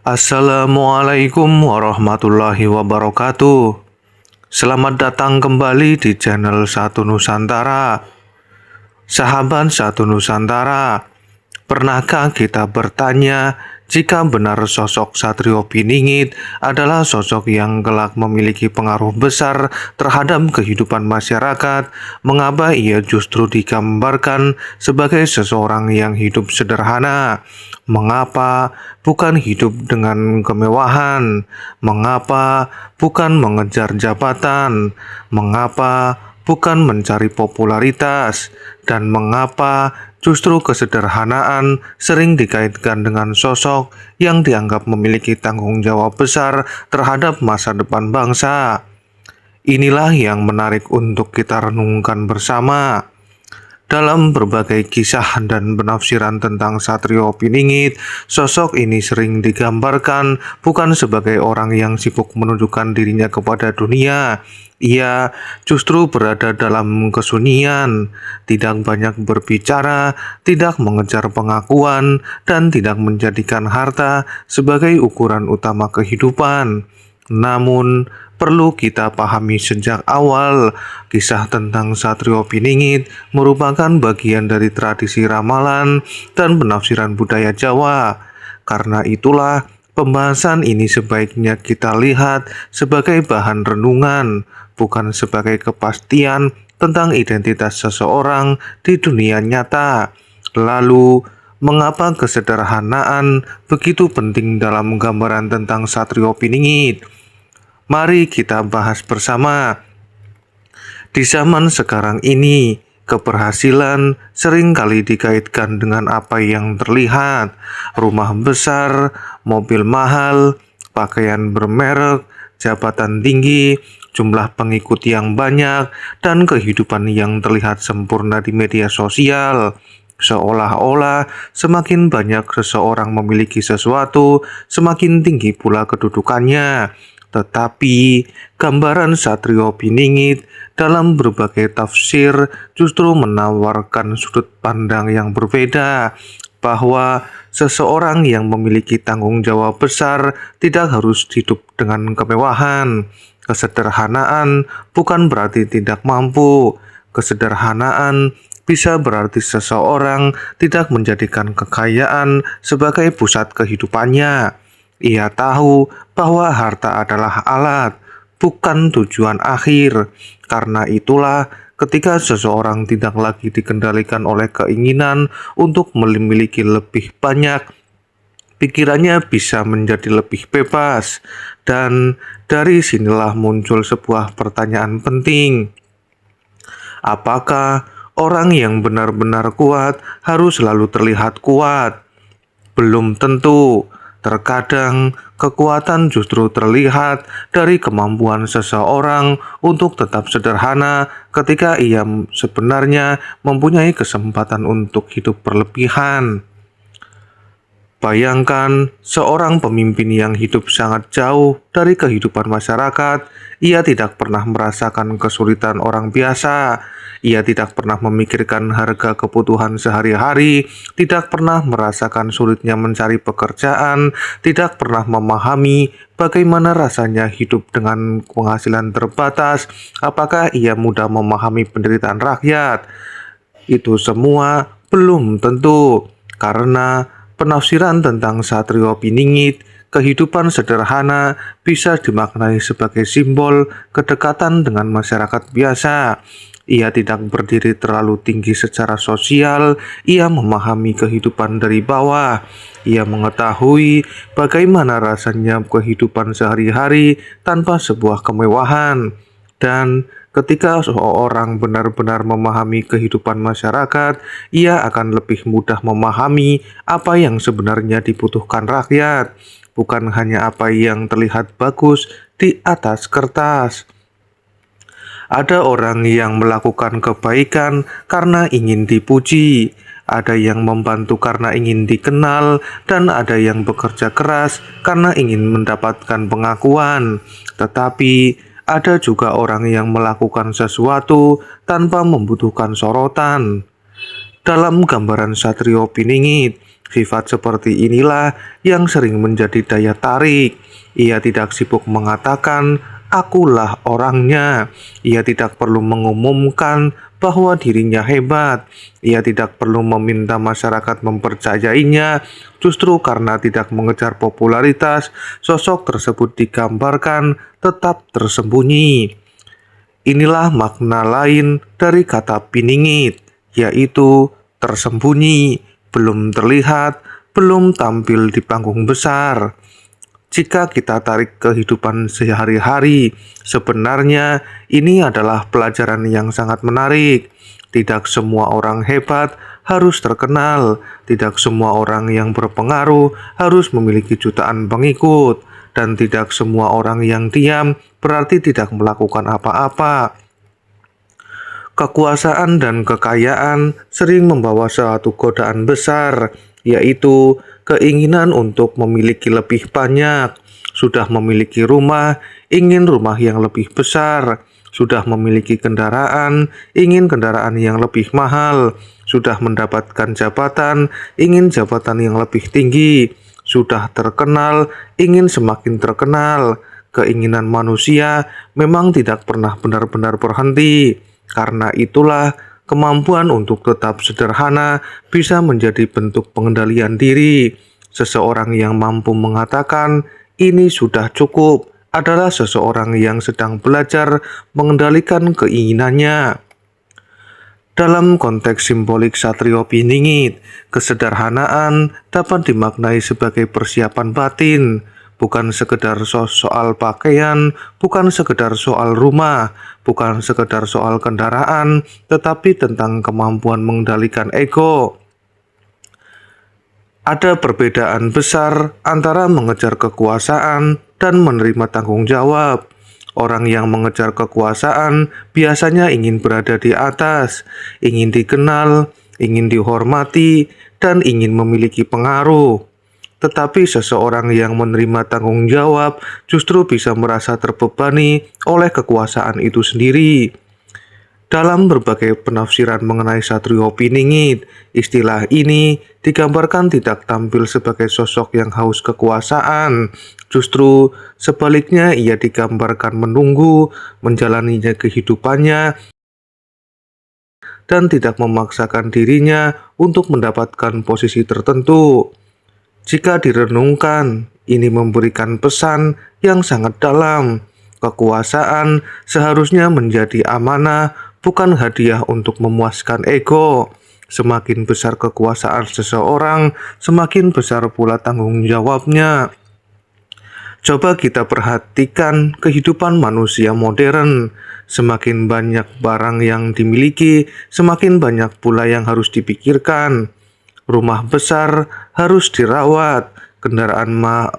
Assalamualaikum warahmatullahi wabarakatuh. Selamat datang kembali di channel Satu Nusantara. Sahabat Satu Nusantara, pernahkah kita bertanya jika benar sosok Satrio Piningit adalah sosok yang kelak memiliki pengaruh besar terhadap kehidupan masyarakat, mengapa ia justru digambarkan sebagai seseorang yang hidup sederhana? Mengapa bukan hidup dengan kemewahan? Mengapa bukan mengejar jabatan? Mengapa bukan mencari popularitas? Dan mengapa justru kesederhanaan sering dikaitkan dengan sosok yang dianggap memiliki tanggung jawab besar terhadap masa depan bangsa? Inilah yang menarik untuk kita renungkan bersama. Dalam berbagai kisah dan penafsiran tentang Satrio Piningit, sosok ini sering digambarkan bukan sebagai orang yang sibuk menunjukkan dirinya kepada dunia. Ia justru berada dalam kesunyian, tidak banyak berbicara, tidak mengejar pengakuan, dan tidak menjadikan harta sebagai ukuran utama kehidupan. Namun, perlu kita pahami sejak awal, kisah tentang Satrio Piningit merupakan bagian dari tradisi ramalan dan penafsiran budaya Jawa. Karena itulah, pembahasan ini sebaiknya kita lihat sebagai bahan renungan, bukan sebagai kepastian tentang identitas seseorang di dunia nyata. Lalu, mengapa kesederhanaan begitu penting dalam gambaran tentang Satrio Piningit? Mari kita bahas bersama. Di zaman sekarang ini, keberhasilan sering kali dikaitkan dengan apa yang terlihat. Rumah besar, mobil mahal, pakaian bermerek, jabatan tinggi, jumlah pengikut yang banyak, dan kehidupan yang terlihat sempurna di media sosial. Seolah-olah semakin banyak seseorang memiliki sesuatu, semakin tinggi pula kedudukannya. Tetapi, gambaran Satrio Piningit dalam berbagai tafsir justru menawarkan sudut pandang yang berbeda, bahwa seseorang yang memiliki tanggung jawab besar tidak harus hidup dengan kemewahan. Kesederhanaan bukan berarti tidak mampu. Kesederhanaan bisa berarti seseorang tidak menjadikan kekayaan sebagai pusat kehidupannya. Ia tahu bahwa harta adalah alat, bukan tujuan akhir. Karena itulah, ketika seseorang tidak lagi dikendalikan oleh keinginan untuk memiliki lebih banyak, pikirannya bisa menjadi lebih bebas. Dan dari sinilah muncul sebuah pertanyaan penting. Apakah orang yang benar-benar kuat harus selalu terlihat kuat? Belum tentu. Terkadang kekuatan justru terlihat dari kemampuan seseorang untuk tetap sederhana ketika ia sebenarnya mempunyai kesempatan untuk hidup berlebihan. Bayangkan seorang pemimpin yang hidup sangat jauh dari kehidupan masyarakat. Ia tidak pernah merasakan kesulitan orang biasa. Ia tidak pernah memikirkan harga kebutuhan sehari-hari, tidak pernah merasakan sulitnya mencari pekerjaan, tidak pernah memahami bagaimana rasanya hidup dengan penghasilan terbatas. Apakah ia mudah memahami penderitaan rakyat? Itu semua belum tentu, karena penafsiran tentang Satrio Piningit, kehidupan sederhana bisa dimaknai sebagai simbol kedekatan dengan masyarakat biasa. Ia tidak berdiri terlalu tinggi secara sosial, ia memahami kehidupan dari bawah. Ia mengetahui bagaimana rasanya kehidupan sehari-hari tanpa sebuah kemewahan. Dan ketika seseorang benar-benar memahami kehidupan masyarakat, ia akan lebih mudah memahami apa yang sebenarnya dibutuhkan rakyat, bukan hanya apa yang terlihat bagus di atas kertas. Ada orang yang melakukan kebaikan karena ingin dipuji, ada yang membantu karena ingin dikenal, dan ada yang bekerja keras karena ingin mendapatkan pengakuan. Tetapi ada juga orang yang melakukan sesuatu tanpa membutuhkan sorotan. Dalam gambaran Satrio Piningit, Sifat seperti inilah yang sering menjadi daya tarik. Ia tidak sibuk mengatakan, "Akulah orangnya." Ia tidak perlu mengumumkan bahwa dirinya hebat. Ia tidak perlu meminta masyarakat mempercayainya. Justru karena tidak mengejar popularitas, sosok tersebut digambarkan tetap tersembunyi. Inilah makna lain dari kata piningit, yaitu tersembunyi, belum terlihat, belum tampil di panggung besar. Jika kita tarik kehidupan sehari-hari, sebenarnya ini adalah pelajaran yang sangat menarik. Tidak semua orang hebat harus terkenal, tidak semua orang yang berpengaruh harus memiliki jutaan pengikut, dan tidak semua orang yang diam berarti tidak melakukan apa-apa. Kekuasaan dan kekayaan sering membawa suatu godaan besar, yaitu keinginan untuk memiliki lebih banyak. Sudah memiliki rumah, ingin rumah yang lebih besar. Sudah memiliki kendaraan, ingin kendaraan yang lebih mahal. Sudah mendapatkan jabatan, ingin jabatan yang lebih tinggi. Sudah terkenal, ingin semakin terkenal. Keinginan manusia memang tidak pernah benar-benar berhenti. Karena itulah, kemampuan untuk tetap sederhana bisa menjadi bentuk pengendalian diri. Seseorang yang mampu mengatakan, "Ini sudah cukup," adalah seseorang yang sedang belajar mengendalikan keinginannya. Dalam konteks simbolik Satrio Piningit, kesederhanaan dapat dimaknai sebagai persiapan batin, bukan sekedar soal pakaian, bukan sekedar soal rumah, bukan sekedar soal kendaraan, tetapi tentang kemampuan mengendalikan ego. Ada perbedaan besar antara mengejar kekuasaan dan menerima tanggung jawab. Orang yang mengejar kekuasaan biasanya ingin berada di atas, ingin dikenal, ingin dihormati, dan ingin memiliki pengaruh. Tetapi seseorang yang menerima tanggung jawab justru bisa merasa terbebani oleh kekuasaan itu sendiri. Dalam berbagai penafsiran mengenai Satrio Piningit, istilah ini digambarkan tidak tampil sebagai sosok yang haus kekuasaan. Justru sebaliknya, ia digambarkan menunggu, menjalaninya kehidupannya, dan tidak memaksakan dirinya untuk mendapatkan posisi tertentu. Jika direnungkan, ini memberikan pesan yang sangat dalam. Kekuasaan seharusnya menjadi amanah, bukan hadiah untuk memuaskan ego. Semakin besar kekuasaan seseorang, semakin besar pula tanggung jawabnya. Coba kita perhatikan kehidupan manusia modern. Semakin banyak barang yang dimiliki, semakin banyak pula yang harus dipikirkan. Rumah besar harus dirawat, kendaraan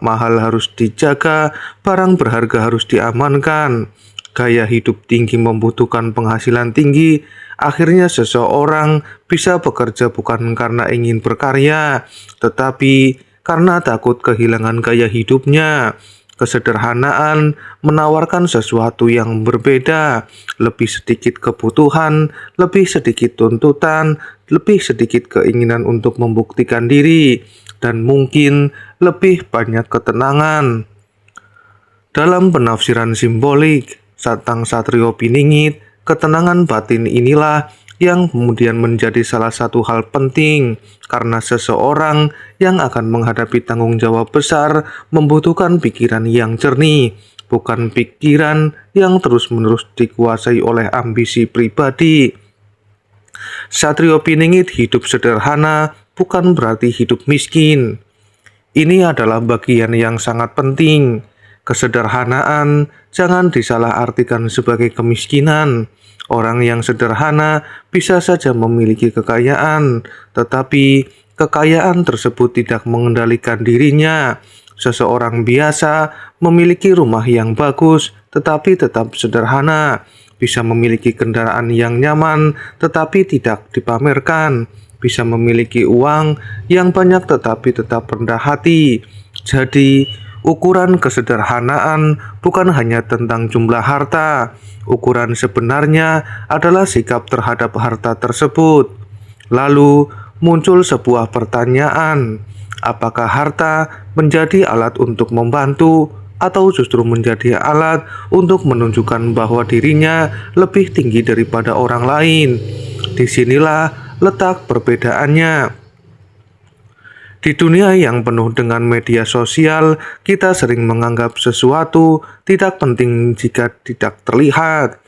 mahal harus dijaga, barang berharga harus diamankan. Gaya hidup tinggi membutuhkan penghasilan tinggi. Akhirnya seseorang bisa bekerja bukan karena ingin berkarya, tetapi karena takut kehilangan gaya hidupnya. Kesederhanaan menawarkan sesuatu yang berbeda, lebih sedikit kebutuhan, lebih sedikit tuntutan, lebih sedikit keinginan untuk membuktikan diri, dan mungkin lebih banyak ketenangan. Dalam penafsiran simbolik, tentang Satrio Piningit, ketenangan batin inilah yang kemudian menjadi salah satu hal penting, karena seseorang yang akan menghadapi tanggung jawab besar membutuhkan pikiran yang jernih, bukan pikiran yang terus-menerus dikuasai oleh ambisi pribadi. Satrio Piningit hidup sederhana bukan berarti hidup miskin. Ini adalah bagian yang sangat penting. Kesederhanaan jangan disalahartikan sebagai kemiskinan. Orang yang sederhana bisa saja memiliki kekayaan, tetapi kekayaan tersebut tidak mengendalikan dirinya. Seseorang biasa memiliki rumah yang bagus, tetapi tetap sederhana. Bisa memiliki kendaraan yang nyaman, tetapi tidak dipamerkan. Bisa memiliki uang yang banyak, tetapi tetap rendah hati. Jadi, ukuran kesederhanaan bukan hanya tentang jumlah harta. Ukuran sebenarnya adalah sikap terhadap harta tersebut. Lalu, muncul sebuah pertanyaan, apakah harta menjadi alat untuk membantu atau justru menjadi alat untuk menunjukkan bahwa dirinya lebih tinggi daripada orang lain? Disinilah letak perbedaannya. Di dunia yang penuh dengan media sosial, kita sering menganggap sesuatu tidak penting jika tidak terlihat.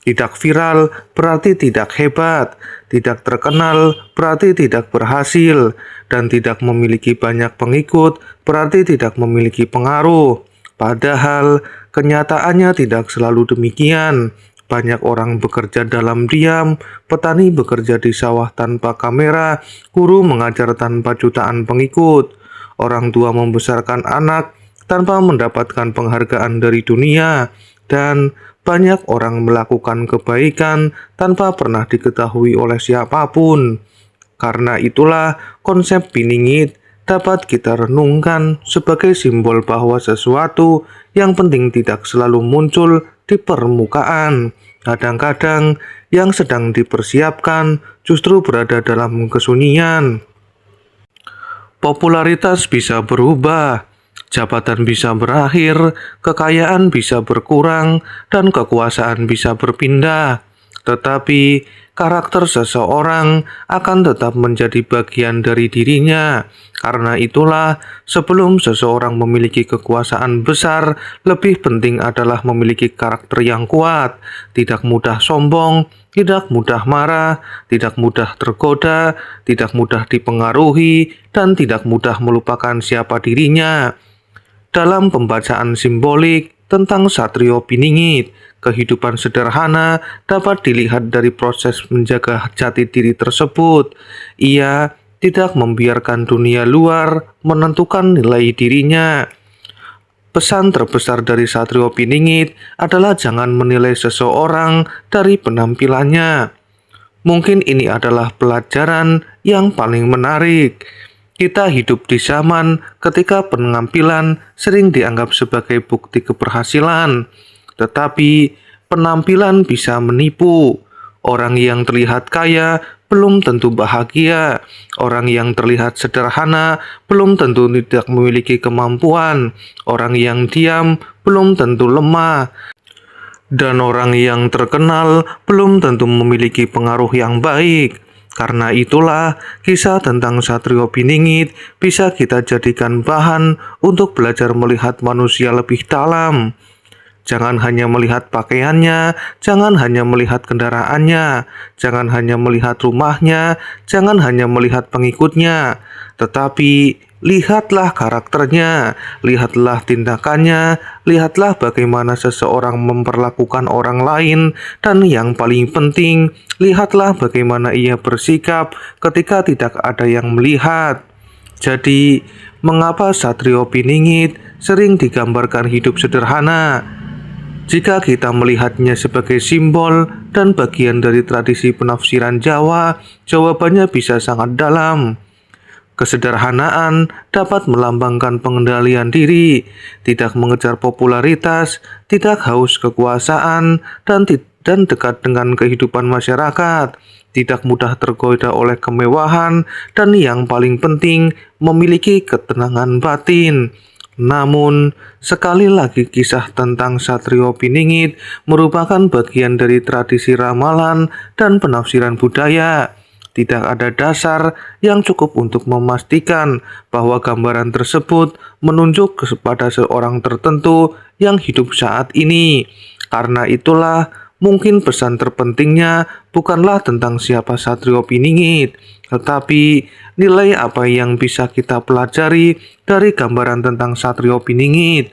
Tidak viral berarti tidak hebat, tidak terkenal berarti tidak berhasil, dan tidak memiliki banyak pengikut berarti tidak memiliki pengaruh. Padahal kenyataannya tidak selalu demikian. Banyak orang bekerja dalam diam, petani bekerja di sawah tanpa kamera, guru mengajar tanpa jutaan pengikut, orang tua membesarkan anak tanpa mendapatkan penghargaan dari dunia, dan banyak orang melakukan kebaikan tanpa pernah diketahui oleh siapapun. Karena itulah konsep biningit dapat kita renungkan sebagai simbol bahwa sesuatu yang penting tidak selalu muncul di permukaan. Kadang-kadang yang sedang dipersiapkan justru berada dalam kesunyian. Popularitas bisa berubah, jabatan bisa berakhir, kekayaan bisa berkurang, dan kekuasaan bisa berpindah. Tetapi karakter seseorang akan tetap menjadi bagian dari dirinya. Karena itulah, sebelum seseorang memiliki kekuasaan besar, lebih penting adalah memiliki karakter yang kuat, tidak mudah sombong, tidak mudah marah, tidak mudah tergoda, tidak mudah dipengaruhi, dan tidak mudah melupakan siapa dirinya. Dalam pembacaan simbolik tentang Satrio Piningit, kehidupan sederhana dapat dilihat dari proses menjaga jati diri tersebut. Ia tidak membiarkan dunia luar menentukan nilai dirinya. Pesan terbesar dari Satrio Piningit adalah jangan menilai seseorang dari penampilannya. Mungkin ini adalah pelajaran yang paling menarik. Kita hidup di zaman ketika penampilan sering dianggap sebagai bukti keberhasilan, tetapi penampilan bisa menipu. Orang yang terlihat kaya belum tentu bahagia. Orang yang terlihat sederhana belum tentu tidak memiliki kemampuan. Orang yang diam belum tentu lemah. Dan orang yang terkenal belum tentu memiliki pengaruh yang baik. Karena itulah, kisah tentang Satrio Piningit bisa kita jadikan bahan untuk belajar melihat manusia lebih dalam. Jangan hanya melihat pakaiannya, jangan hanya melihat kendaraannya, jangan hanya melihat rumahnya, jangan hanya melihat pengikutnya, tetapi lihatlah karakternya, lihatlah tindakannya, lihatlah bagaimana seseorang memperlakukan orang lain, dan yang paling penting, lihatlah bagaimana ia bersikap ketika tidak ada yang melihat. Jadi, mengapa Satrio Piningit sering digambarkan hidup sederhana? Jika kita melihatnya sebagai simbol dan bagian dari tradisi penafsiran Jawa, jawabannya bisa sangat dalam. Kesederhanaan dapat melambangkan pengendalian diri, tidak mengejar popularitas, tidak haus kekuasaan, dan dekat dengan kehidupan masyarakat, tidak mudah tergoda oleh kemewahan, dan yang paling penting, memiliki ketenangan batin. Namun, sekali lagi kisah tentang Satrio Piningit merupakan bagian dari tradisi ramalan dan penafsiran budaya. Tidak ada dasar yang cukup untuk memastikan bahwa gambaran tersebut menunjuk kepada seorang tertentu yang hidup saat ini. Karena itulah, mungkin pesan terpentingnya bukanlah tentang siapa Satrio Piningit, tetapi nilai apa yang bisa kita pelajari dari gambaran tentang Satrio Piningit.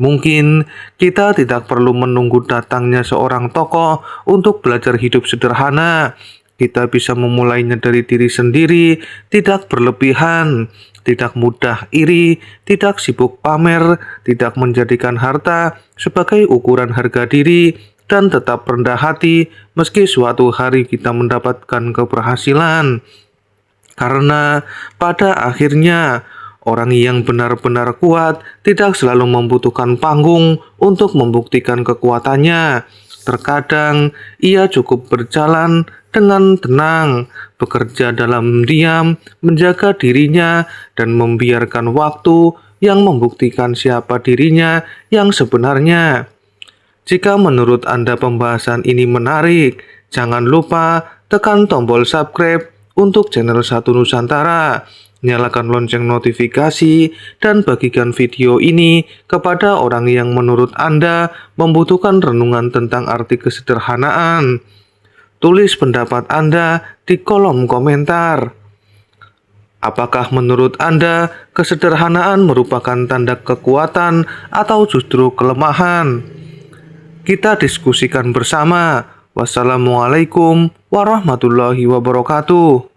Mungkin kita tidak perlu menunggu datangnya seorang tokoh untuk belajar hidup sederhana. Kita bisa memulainya dari diri sendiri, tidak berlebihan, tidak mudah iri, tidak sibuk pamer, tidak menjadikan harta sebagai ukuran harga diri, dan tetap rendah hati meski suatu hari kita mendapatkan keberhasilan. Karena pada akhirnya, orang yang benar-benar kuat tidak selalu membutuhkan panggung untuk membuktikan kekuatannya. Terkadang ia cukup berjalan dengan tenang, bekerja dalam diam, menjaga dirinya, dan membiarkan waktu yang membuktikan siapa dirinya yang sebenarnya. Jika menurut Anda pembahasan ini menarik, jangan lupa tekan tombol subscribe untuk channel Satu Nusantara. Nyalakan lonceng notifikasi dan bagikan video ini kepada orang yang menurut Anda membutuhkan renungan tentang arti kesederhanaan. Tulis pendapat Anda di kolom komentar. Apakah menurut Anda kesederhanaan merupakan tanda kekuatan atau justru kelemahan? Kita diskusikan bersama. Wassalamualaikum warahmatullahi wabarakatuh.